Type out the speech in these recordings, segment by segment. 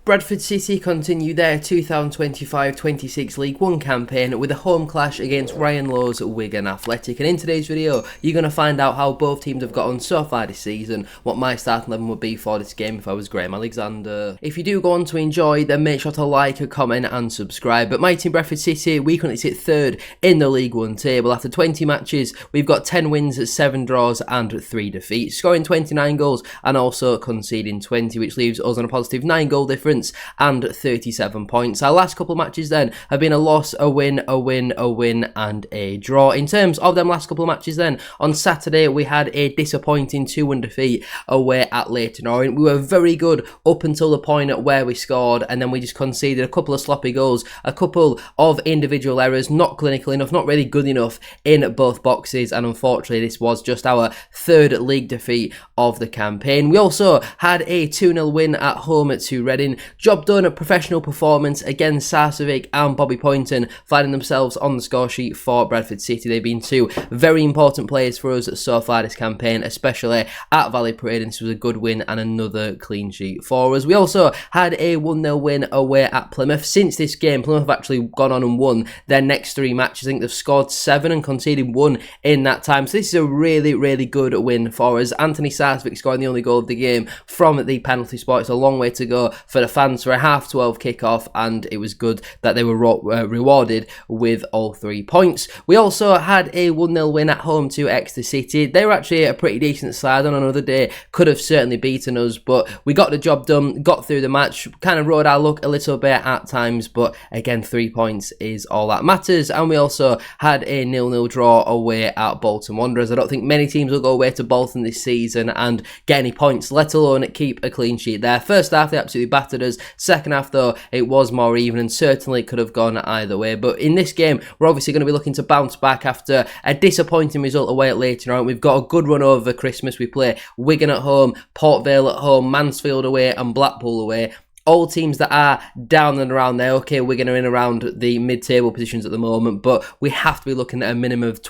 Bradford City continue their 2025-26 League One campaign with a home clash against Ryan Lowe's Wigan Athletic, and in today's video you're going to find out how both teams have got on so far this season, what my starting 11 would be for this game if I was Graham Alexander. If you do go on to enjoy, then make sure to like, comment and subscribe. But my team Bradford City, we currently sit third in the League One table. After 20 matches we've got 10 wins, 7 draws and 3 defeats, scoring 29 goals and also conceding 20, which leaves us on a positive 9 goal difference and 37 points. Our last couple of matches then have been a loss, a win, a win, a win and a draw. In terms of them last couple of matches then, on Saturday we had a disappointing 2-1 defeat away at Leyton Orient. We were very good up until the point at where we scored, and then we just conceded a couple of sloppy goals, a couple of individual errors, not clinical enough, not really good enough in both boxes, and unfortunately this was just our third league defeat of the campaign. We also had a 2-0 win at home to Reading. Job done, a professional performance against Sarcevic and Bobby Poynton, finding themselves on the score sheet for Bradford City. They've been two very important players for us so far this campaign, especially at Valley Parade, and this was a good win and another clean sheet for us. We also had a 1-0 win away at Plymouth. Since this game, Plymouth have actually gone on and won their next 3 matches. I think they've scored 7 and conceded 1 in that time, so this is a really, really good win for us. Anthony Sarcevic scoring the only goal of the game from the penalty spot. It's a long way to go for the fans for a 12:30 kickoff, and it was good that they were rewarded with all 3 points. We also had a 1-0 win at home to Exeter City. They were actually a pretty decent side on another day, could have certainly beaten us, but we got the job done, got through the match, kind of rode our luck a little bit at times, but again 3 points is all that matters. And we also had a 0-0 draw away at Bolton Wanderers. I don't think many teams will go away to Bolton this season and get any points, let alone keep a clean sheet there. First half they absolutely battered us. Second half though, it was more even and certainly could have gone either way. But in this game, we're obviously going to be looking to bounce back after a disappointing result away at Leyton Orient. We've got a good run over Christmas. We play Wigan at home, Port Vale at home, Mansfield away and Blackpool away. All teams that are down and around there. Okay, we're going to in around the mid-table positions at the moment, but we have to be looking at a minimum of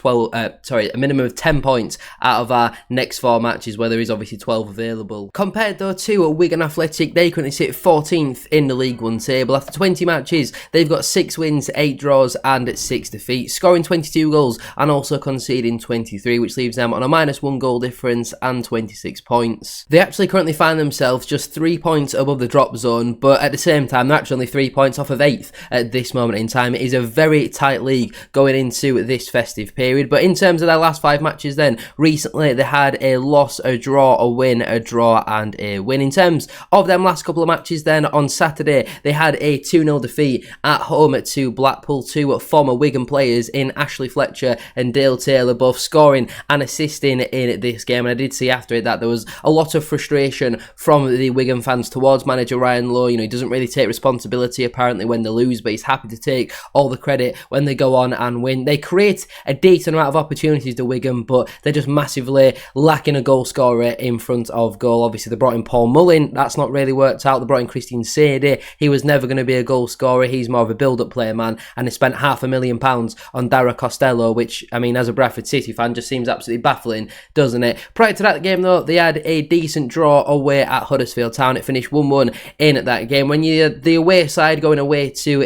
10 points out of our next 4 matches, where there is obviously 12 available. Compared though to Wigan Athletic, they currently sit 14th in the League One table. After 20 matches, they've got 6 wins, 8 draws and 6 defeats, scoring 22 goals and also conceding 23, which leaves them on a -1 goal difference and 26 points. They actually currently find themselves just 3 points above the drop zone, but at the same time they're actually only 3 points off of 8th at this moment in time. It is a very tight league going into this festive period. But in terms of their last 5 matches then, recently they had a loss, a draw, a win, a draw and a win. In terms of them last couple of matches then, on Saturday they had a 2-0 defeat at home to Blackpool. 2 former Wigan players in Ashley Fletcher and Dale Taylor both scoring and assisting in this game, and I did see after it that there was a lot of frustration from the Wigan fans towards manager Ryan Lowe. You know, he doesn't really take responsibility apparently when they lose, but he's happy to take all the credit when they go on and win. They create a decent amount of opportunities to Wigan, but they're just massively lacking a goal scorer in front of goal. Obviously they brought in Paul Mullin, that's not really worked out. They brought in Christian Sadie, he was never going to be a goal scorer, he's more of a build-up player man, and they spent £500,000 on Dara Costello, which, I mean, as a Bradford City fan, just seems absolutely baffling, doesn't it? Prior to that game though, they had a decent draw away at Huddersfield Town. It finished 1-1 in that game. When you're the away side going away to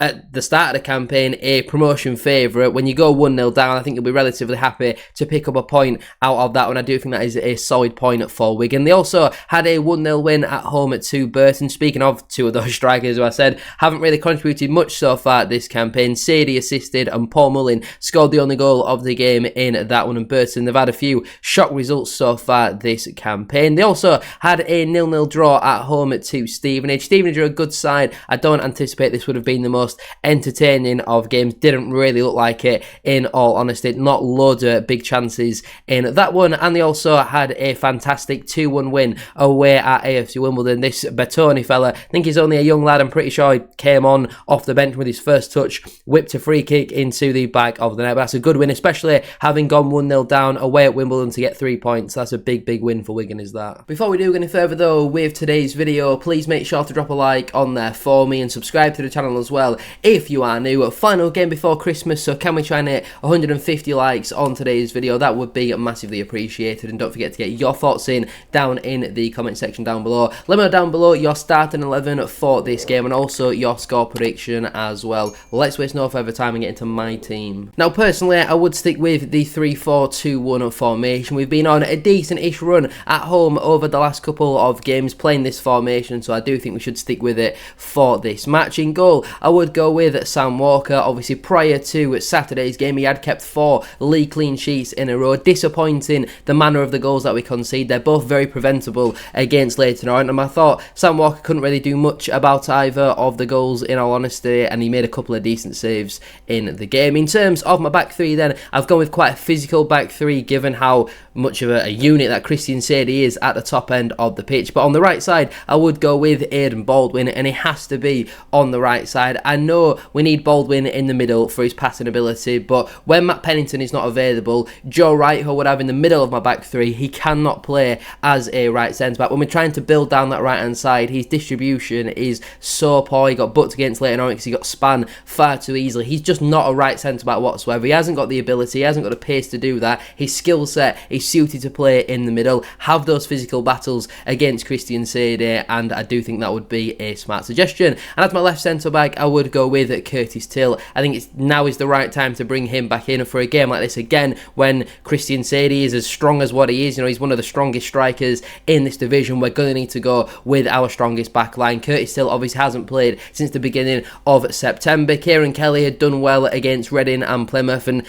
at the start of the campaign, a promotion favourite, when you go 1-0 down, I think you'll be relatively happy to pick up a point out of that one. I do think that is a solid point for Wigan. They also had a 1-0 win at home to Burton. Speaking of 2 of those strikers who I said haven't really contributed much so far this campaign, Sadie assisted and Paul Mullin scored the only goal of the game in that one. And Burton, they've had a few shock results so far this campaign. They also had a 0-0 draw at home to Stevenage. Stevenage are a good side. I don't anticipate this would have been the most entertaining of games. Didn't really look like it, in all honesty. Not loads of big chances in that one. And they also had a fantastic 2-1 win away at AFC Wimbledon. This Bertoni fella, I think he's only a young lad, I'm pretty sure he came on off the bench with his first touch, whipped a free kick into the back of the net. But that's a good win, especially having gone 1-0 down away at Wimbledon to get 3 points. That's a big win for Wigan, is that. Before we do go any further though with today's video, please make sure to drop a like on there for me and subscribe to the channel as well well if you are new. Final game before Christmas, so can we try and hit 150 likes on today's video? That would be massively appreciated, and don't forget to get your thoughts in down in the comment section down below. Let me know down below your starting 11 for this game and also your score prediction as well. Let's waste no further time and get into my team. Now personally, I would stick with the 3-4-2-1 formation. We've been on a decent-ish run at home over the last couple of games playing this formation, so I do think we should stick with it for this match. In goal, I would go with Sam Walker. Obviously, prior to Saturday's game, he had kept 4 league clean sheets in a row. Disappointing the manner of the goals that we concede. They're both very preventable against Leyton Orient, and I thought Sam Walker couldn't really do much about either of the goals, in all honesty, and he made a couple of decent saves in the game. In terms of my back three then, I've gone with quite a physical back three, given how much of a unit that Christian Sadie is at the top end of the pitch. But on the right side, I would go with Aidan Baldwin, and it has to be on the right side. I know we need Baldwin in the middle for his passing ability, but when Matt Pennington is not available, Joe Wright, who I would have in the middle of my back three, he cannot play as a right centre-back. When we're trying to build down that right-hand side, his distribution is so poor. He got booked against Leyton Orient because he got spun far too easily. He's just not a right centre-back whatsoever. He hasn't got the ability, he hasn't got the pace to do that. His skill set is suited to play in the middle, have those physical battles against Christian Sadie, and I do think that would be a smart suggestion. And as my left centre-back, I would go with Curtis Till. I think now is the right time to bring him back in for a game like this again, when Christian Sadie is as strong as what he is. You know, he's one of the strongest strikers in this division. We're going to need to go with our strongest back line. Curtis Till obviously hasn't played since the beginning of September. Kieran Kelly had done well against Reading and Plymouth, and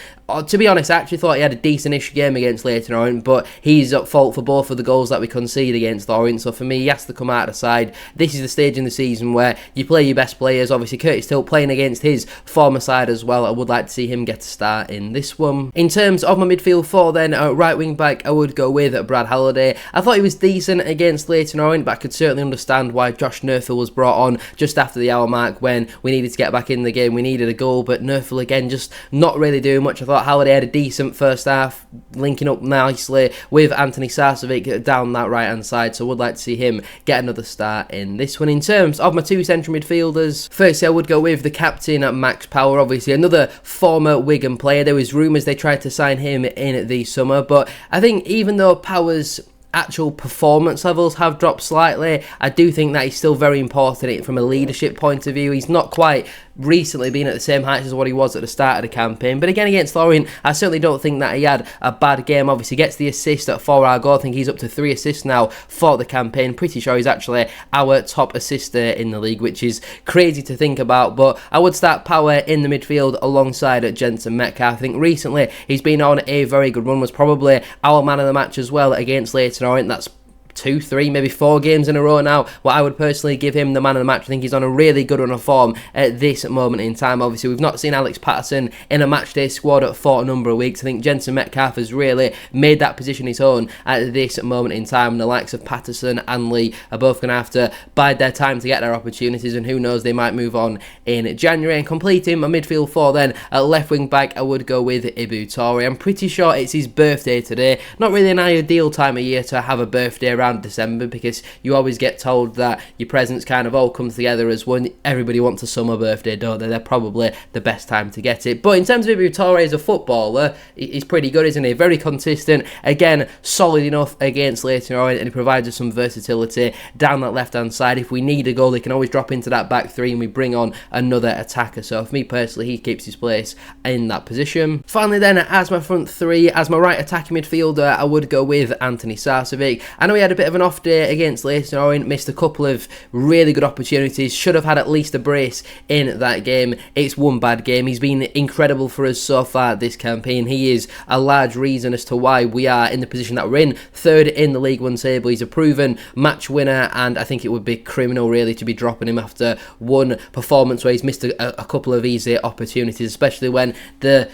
to be honest, I actually thought he had a decent-ish game against Leyton Orient, but he's at fault for both of the goals that we concede against Orient, so for me, he has to come out of the side. This is the stage in the season where you play your best players. Obviously, Curtis Till playing against his former side as well. I would like to see him get a start in this one. In terms of my midfield four then, right wing back, I would go with Brad Halliday. I thought he was decent against Leyton Orient, but I could certainly understand why Josh Nerfel was brought on just after the hour mark when we needed to get back in the game. We needed a goal, but Nerfel again just not really doing much. I thought Halliday had a decent first half, linking up nicely with Anthony Sarcevic down that right hand side, so I would like to see him get another start in this one. In terms of my two central midfielders, firstly I would go with the captain Max Power, obviously another former Wigan player. There was rumours they tried to sign him in the summer, but I think even though Power's actual performance levels have dropped slightly, I do think that he's still very important from a leadership point of view. He's not quite recently been at the same heights as what he was at the start of the campaign, but again against Orient, I certainly don't think that he had a bad game. Obviously gets the assist for our goal. I think he's up to 3 assists now for the campaign. Pretty sure he's actually our top assister in the league, which is crazy to think about, but I would start Power in the midfield alongside Jensen Metcalf. I think recently he's been on a very good run, was probably our man of the match as well against Leyton Orient. That's 2, 3, maybe 4 games in a row now. Well, I would personally give him the man of the match. I think he's on a really good run of form at this moment in time. Obviously, we've not seen Alex Patterson in a matchday squad for a number of weeks. I think Jensen Metcalf has really made that position his own at this moment in time. And the likes of Patterson and Lee are both going to have to bide their time to get their opportunities, and who knows, they might move on in January. And completing my midfield four then, at left wing back, I would go with Ibu Toure. I'm pretty sure it's his birthday today. Not really an ideal time of year to have a birthday around December, because you always get told that your presents kind of all come together as one. Everybody wants a summer birthday, don't they? They're probably the best time to get it. But in terms of Ibu Toure as a footballer, he's pretty good, isn't he? Very consistent. Again, solid enough against Leyton Orient, and he provides us some versatility down that left-hand side. If we need a goal, they can always drop into that back three and we bring on another attacker. So for me personally, he keeps his place in that position. Finally then, as my front three, as my right attacking midfielder, I would go with Anthony Sarcevic. I know he had a bit of an off day against Leyton Orient, missed a couple of really good opportunities, should have had at least a brace in that game. It's one bad game. He's been incredible for us so far this campaign. He is a large reason as to why we are in the position that we're in, third in the League One table. He's a proven match winner, and I think it would be criminal really to be dropping him after one performance where he's missed a couple of easy opportunities, especially when the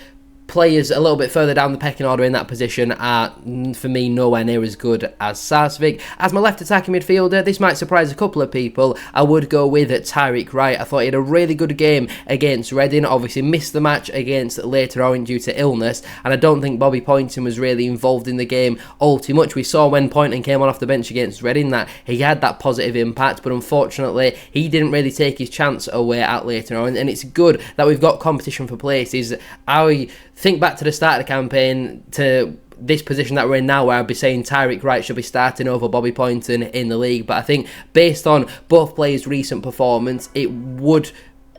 players a little bit further down the pecking order in that position are, for me, nowhere near as good as Sarcevic. As my left attacking midfielder, this might surprise a couple of people, I would go with Tyreek Wright. I thought he had a really good game against Reading, obviously missed the match against Leyton Orient due to illness, and I don't think Bobby Poynton was really involved in the game all too much. We saw when Poynton came on off the bench against Reading that he had that positive impact, but unfortunately he didn't really take his chance away at Leyton Orient, and it's good that we've got competition for places. I think back to the start of the campaign, to this position that we're in now, where I'd be saying Tyreek Wright should be starting over Bobby Poynton in the league, but I think based on both players' recent performance, it would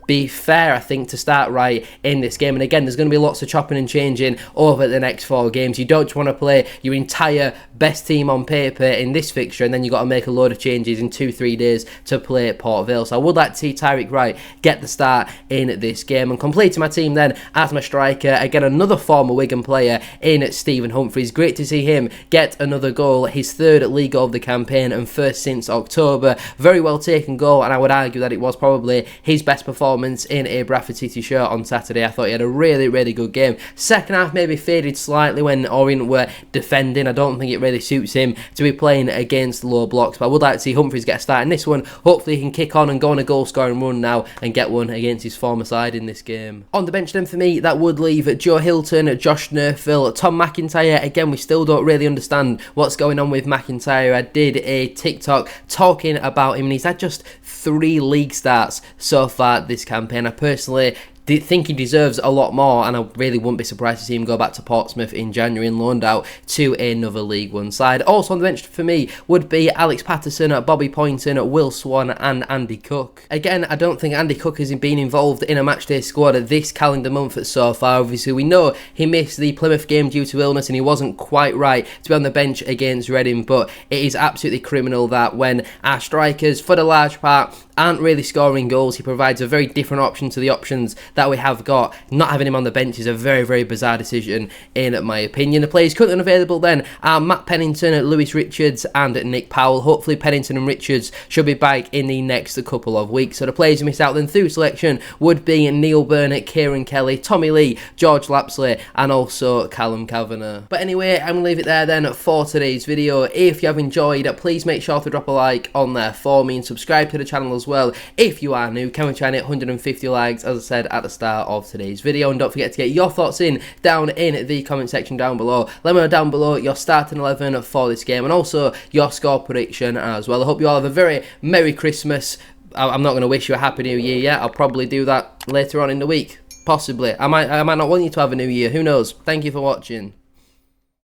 be fair, I think, to start Wright in this game. And again, there's going to be lots of chopping and changing over the next 4 games. You don't just want to play your entire best team on paper in this fixture and then you've got to make a load of changes in 2-3 days to play Port Vale. So I would like to see Tyreek Wright get the start in this game. And completing my team then as my striker, again, another former Wigan player in Stephen Humphreys. Great to see him get another goal, his 3rd league goal of the campaign and 1st since October. Very well taken goal, and I would argue that it was probably his best performance in a Bradford City shirt on Saturday. I thought he had a really, really good game. Second half maybe faded slightly when Orient were defending. I don't think it really suits him to be playing against low blocks, but I would like to see Humphreys get a start in this one. Hopefully he can kick on and go on a goal scoring run now and get one against his former side in this game. On the bench then for me, that would leave Joe Hilton, Josh Nerfil, Tom McIntyre. Again, we still don't really understand what's going on with McIntyre. I did a TikTok talking about him and he's had just 3 league starts so far this campaign. I personally think he deserves a lot more, and I really wouldn't be surprised to see him go back to Portsmouth in January and loaned out to another League One side. Also on the bench for me would be Alex Patterson, Bobby Poynton, Will Swan and Andy Cook. Again, I don't think Andy Cook has been involved in a matchday squad this calendar month so far. Obviously we know he missed the Plymouth game due to illness and he wasn't quite right to be on the bench against Reading, but it is absolutely criminal that when our strikers, for the large part, aren't really scoring goals, he provides a very different option to the options that we have got. Not having him on the bench is a very, very bizarre decision in my opinion. The players currently unavailable then are Matt Pennington, Lewis Richards and Nick Powell. Hopefully Pennington and Richards should be back in the next couple of weeks. So the players who missed out then through selection would be Neil Burnett, Kieran Kelly, Tommy Lee, George Lapsley and also Callum Kavanagh. But anyway, I'm going to leave it there then for today's video. If you have enjoyed, please make sure to drop a like on there for me and subscribe to the channel as well if you are new. Can we try and hit 150 likes as I said at the start of today's video, and don't forget to get your thoughts in down in the comment section down below. Let me know down below your starting 11 for this game and also your score prediction as well. I hope you all have a very Merry Christmas. I'm not going to wish you a Happy New Year yet. I'll probably do that later on in the week, possibly. I might not want you to have a New Year, who knows. Thank you for watching.